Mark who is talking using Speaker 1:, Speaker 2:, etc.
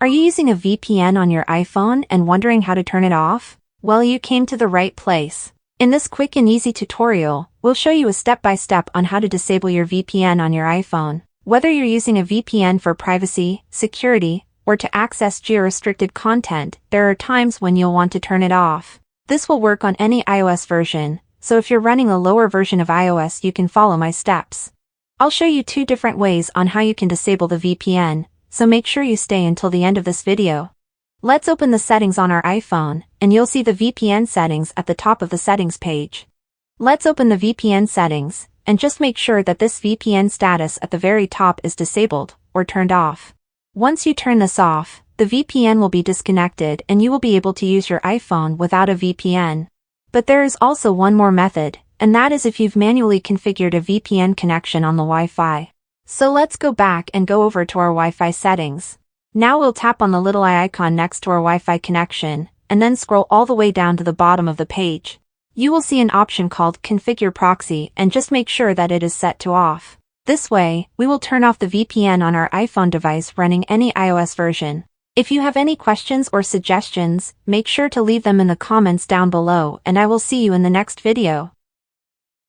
Speaker 1: Are you using a VPN on your iPhone and wondering how to turn it off? Well, you came to the right place. In this quick and easy tutorial, we'll show you a step-by-step on how to disable your VPN on your iPhone. Whether you're using a VPN for privacy, security, or to access geo-restricted content, there are times when you'll want to turn it off. This will work on any iOS version, so if you're running a lower version of iOS, you can follow my steps. I'll show you 2 different ways on how you can disable the VPN, so make sure you stay until the end of this video. Let's open the settings on our iPhone, and you'll see the VPN settings at the top of the settings page. Let's open the VPN settings, and just make sure that this VPN status at the very top is disabled, or turned off. Once you turn this off, the VPN will be disconnected and you will be able to use your iPhone without a VPN. But there is also one more method, and that is if you've manually configured a VPN connection on the Wi-Fi. So let's go back and go over to our Wi-Fi settings. Now we'll tap on the little eye icon next to our Wi-Fi connection, and then scroll all the way down to the bottom of the page. You will see an option called Configure Proxy, and just make sure that it is set to off. This way, we will turn off the VPN on our iPhone device running any iOS version. If you have any questions or suggestions, make sure to leave them in the comments down below, and I will see you in the next video.